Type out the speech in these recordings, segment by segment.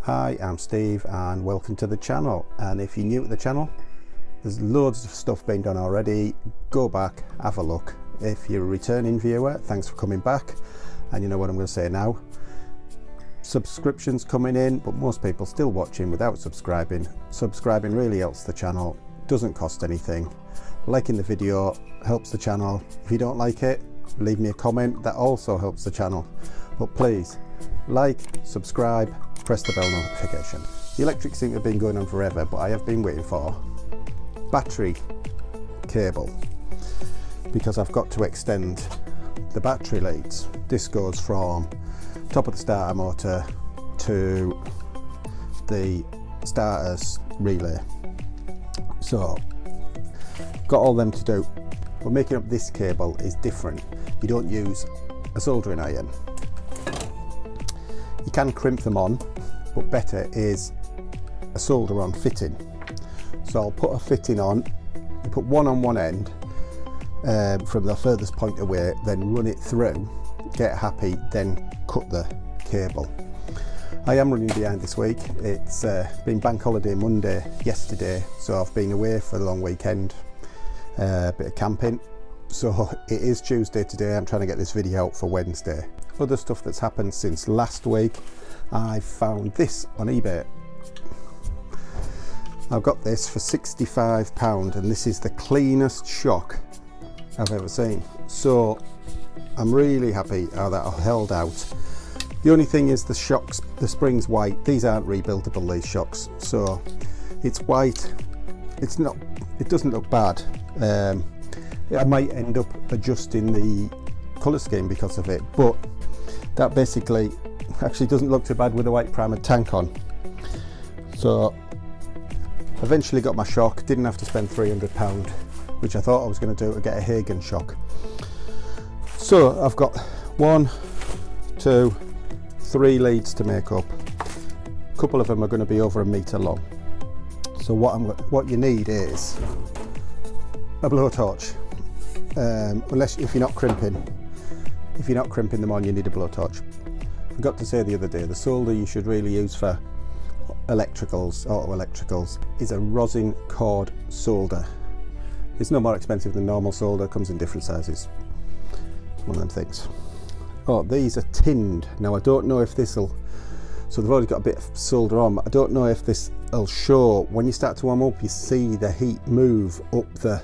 Hi, I'm Steve and welcome to the channel. And if you're new to the channel, there's loads of stuff being done already. Go back, have a look. If you're a returning viewer, thanks for coming back. And you know what I'm going to say now. Subscriptions coming in, but most people still watching without subscribing. Subscribing really helps the channel, doesn't cost anything. Liking the video helps the channel. If you don't like it, leave me a comment, that also helps the channel. But please, like, subscribe, press the bell notification. The electric seems to have been going on forever, but I have been waiting for battery cable because I've got to extend the battery leads. This goes from top of the starter motor to the starter's relay. So got all them to do, but making up this cable is different. You don't use a soldering iron. You can crimp them on, but better is a solder on fitting. So I'll put a fitting on, put one on one end from the furthest point away, then run it through, get happy, then cut the cable. I am running behind this week. It's been bank holiday Monday yesterday, so I've been away for the long weekend, a bit of camping. So it is Tuesday today. I'm trying to get this video out for Wednesday. Other stuff that's happened since last week, I found this on eBay. I've got this for £65 and this is the cleanest shock I've ever seen. So I'm really happy how that held out. The only thing is the shocks, the spring's white. These aren't rebuildable, these shocks. So it's white. It's not, it doesn't look bad. I might end up adjusting the colour scheme because of it, but that basically actually doesn't look too bad with a white primer tank on. So eventually got my shock, didn't have to spend £300, which I thought I was going to do to get a Hagen shock. So I've got 1, 2, 3 leads to make up. A couple of them are going to be over a metre long. So what you need is a blowtorch. If you're not crimping them on, you need a blowtorch. I forgot to say the other day, the solder you should really use for electricals, auto electricals, is a rosin cord solder. It's no more expensive than normal solder, comes in different sizes. It's one of them things. Oh, these are tinned. Now I don't know if this'll, so they've already got a bit of solder on, but I don't know if this will show. When you start to warm up, you see the heat move up the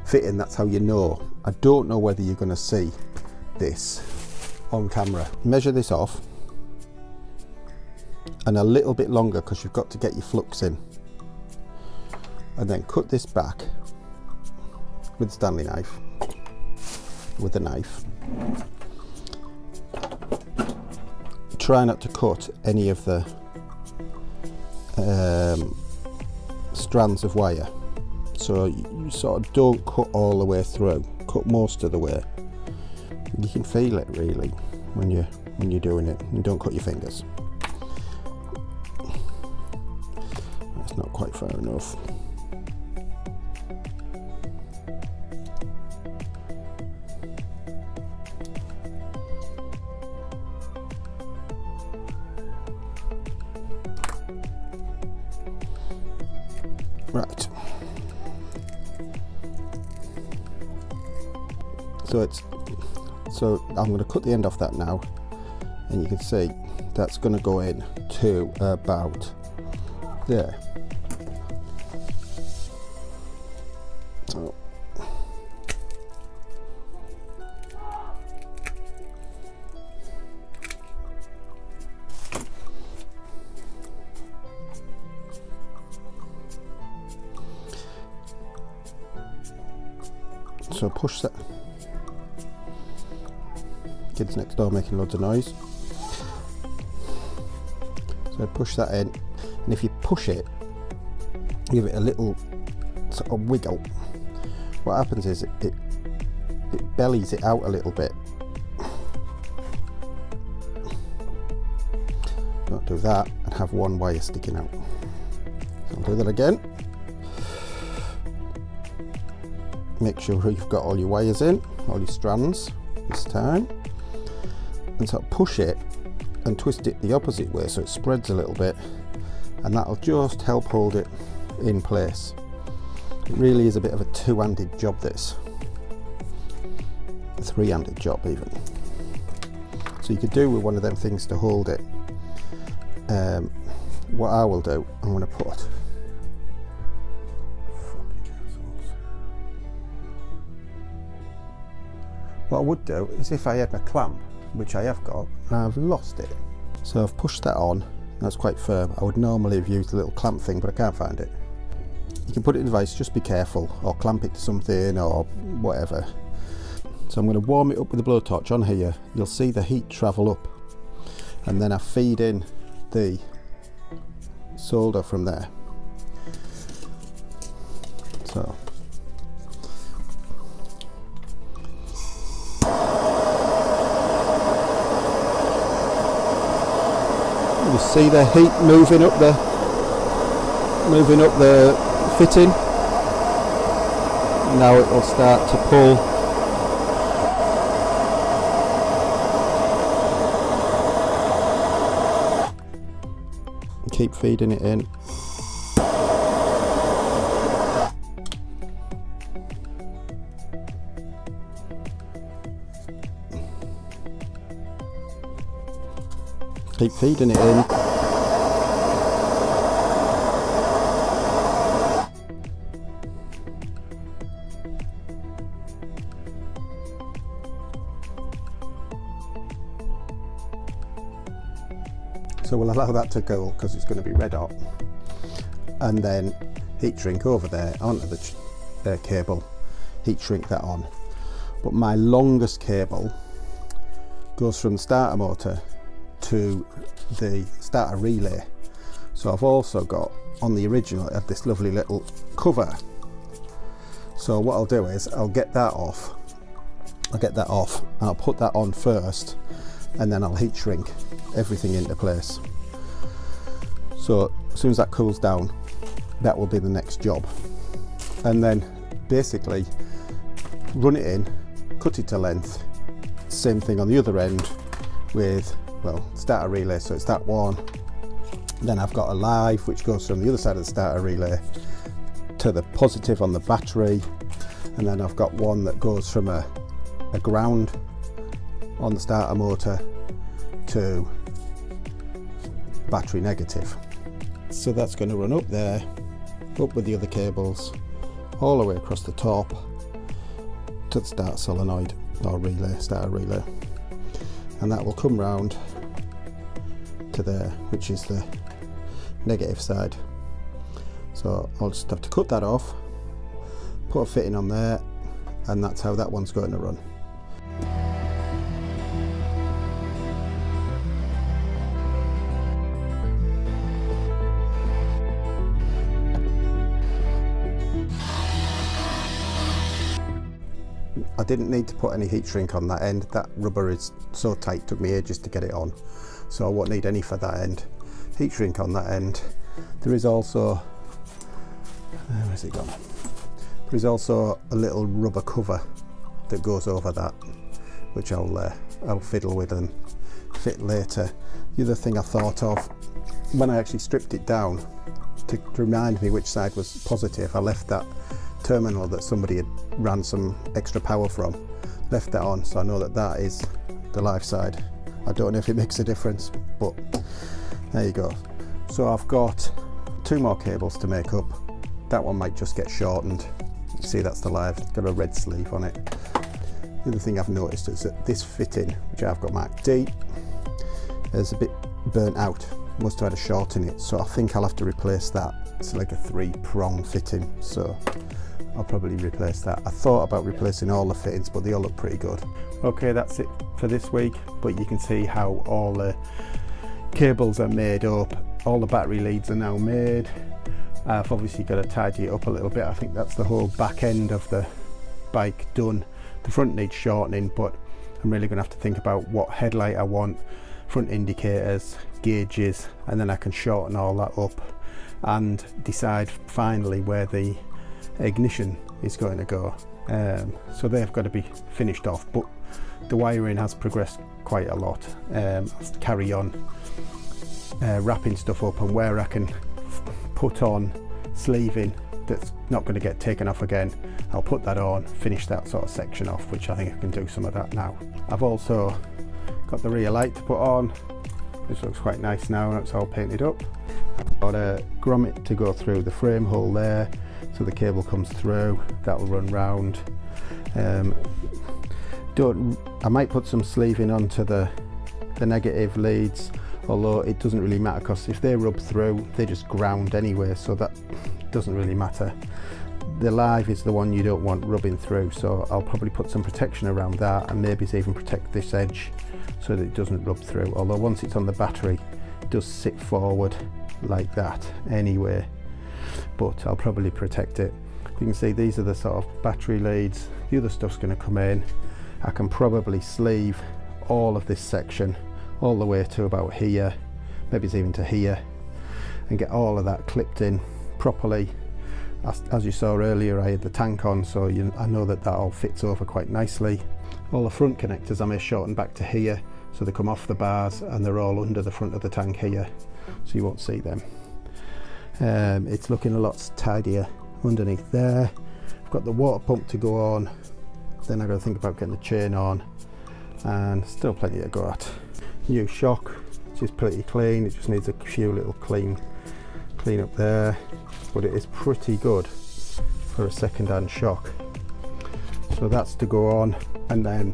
fitting, that's how you know. I don't know whether you're going to see this on camera. Measure this off and a little bit longer because you've got to get your flux in, and then cut this back with a Stanley knife, with a knife. Try not to cut any of the strands of wire, so you sort of don't cut all the way through, cut most of the way. You can feel it really when you're doing it, and don't cut your fingers. That's not quite far enough. Right. So I'm going to cut the end off that now, and you can see that's going to go in to about there. So push that. Kids next door making loads of noise. So push that in, and if you push it, give it a little sort of wiggle, what happens is it bellies it out a little bit. Don't do that and have one wire sticking out. So I'll do that again. Make sure you've got all your wires in, all your strands this time, and sort of push it and twist it the opposite way so it spreads a little bit, and that'll just help hold it in place. It really is a bit of a two-handed job, this. A three-handed job even. So you could do with one of them things to hold it. What I will do, I'm going to put what I would do is, if I had a clamp, which I have got, and I've lost it, so I've pushed that on. That's quite firm. I would normally have used a little clamp thing, but I can't find it. You can put it in the vise, just be careful, or clamp it to something or whatever. So I'm going to warm it up with a blowtorch on here. You'll see the heat travel up, and then I feed in the solder from there. So you see the heat moving up the fitting. Now it will start to pull. Keep feeding it in. Keep feeding it in. So we'll allow that to go because it's going to be red hot, and then heat shrink over there onto the cable, heat shrink that on. But my longest cable goes from the starter motor to the starter relay. So I've also got, on the original, it had this lovely little cover. So what I'll do is I'll get that off, and I'll put that on first, and then I'll heat shrink everything into place. So as soon as that cools down, that will be the next job. And then basically run it in, cut it to length, same thing on the other end with, well, starter relay, so it's that one. Then I've got a live which goes from the other side of the starter relay to the positive on the battery, and then I've got one that goes from a ground on the starter motor to battery negative. So that's going to run up there, up with the other cables, all the way across the top to the start solenoid or relay, starter relay, and that will come round to there, which is the negative side. So I'll just have to cut that off, put a fitting on there, and that's how that one's going to run. I didn't need to put any heat shrink on that end. That rubber is so tight, took me ages to get it on, so I won't need any for that end. Heat shrink on that end. There is also, where's it gone? There is also a little rubber cover that goes over that, which I'll fiddle with and fit later. The other thing I thought of, when I actually stripped it down to remind me which side was positive, I left that terminal that somebody had ran some extra power from, left that on, so I know that that is the live side. I don't know if it makes a difference, but there you go. So I've got 2 more cables to make up. That one might just get shortened. You see, that's the live, it's got a red sleeve on it. The other thing I've noticed is that this fitting, which I've got marked D, is a bit burnt out. Must have had a short in it, so I think I'll have to replace that. It's like a 3-prong fitting, so I'll probably replace that. I thought about replacing all the fittings, but they all look pretty good. Okay, that's it for this week, but you can see how all the cables are made up. All the battery leads are now made. I've obviously got to tidy it up a little bit. I think that's the whole back end of the bike done. The front needs shortening, but I'm really going to have to think about what headlight I want, front indicators, gauges, and then I can shorten all that up and decide finally where the ignition is going to go. So they've got to be finished off, but the wiring has progressed quite a lot. I'll carry on wrapping stuff up, and where I can put on sleeving that's not going to get taken off again, I'll put that on, finish that sort of section off, which I think I can do some of that now. I've also got the rear light to put on, which looks quite nice now and it's all painted up. I've got a grommet to go through the frame hole there, so the cable comes through, that'll run round. I might put some sleeving onto the negative leads, although it doesn't really matter because if they rub through, they just ground anyway, so that doesn't really matter. The live is the one you don't want rubbing through, so I'll probably put some protection around that, and maybe even protect this edge so that it doesn't rub through, although once it's on the battery it does sit forward like that anyway, but I'll probably protect it. You can see these are the sort of battery leads. The other stuff's going to come in. I can probably sleeve all of this section all the way to about here, maybe it's even to here, and get all of that clipped in properly. As you saw earlier, I had the tank on, so I know that all fits over quite nicely. All the front connectors I may shorten back to here, so they come off the bars and they're all under the front of the tank here, so you won't see them. It's looking a lot tidier underneath there. I've got the water pump to go on, then I've got to think about getting the chain on, and still plenty to go at. New shock, which is pretty clean, it just needs a few little clean up there, but it is pretty good for a second-hand shock. So that's to go on, and then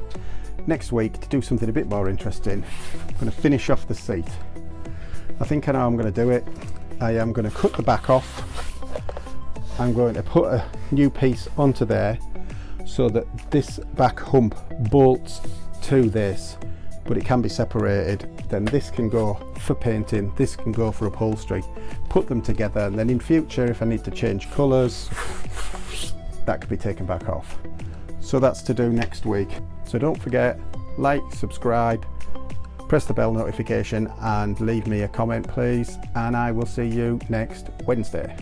next week, to do something a bit more interesting, I'm going to finish off the seat. I think I know how I'm going to do it. I am going to cut the back off. I'm going to put a new piece onto there so that this back hump bolts to this, but it can be separated. Then this can go for painting, this can go for upholstery. Put them together, and then in future, if I need to change colours, that could be taken back off. So that's to do next week. So don't forget, like, subscribe, press the bell notification, and leave me a comment please, and I will see you next Wednesday.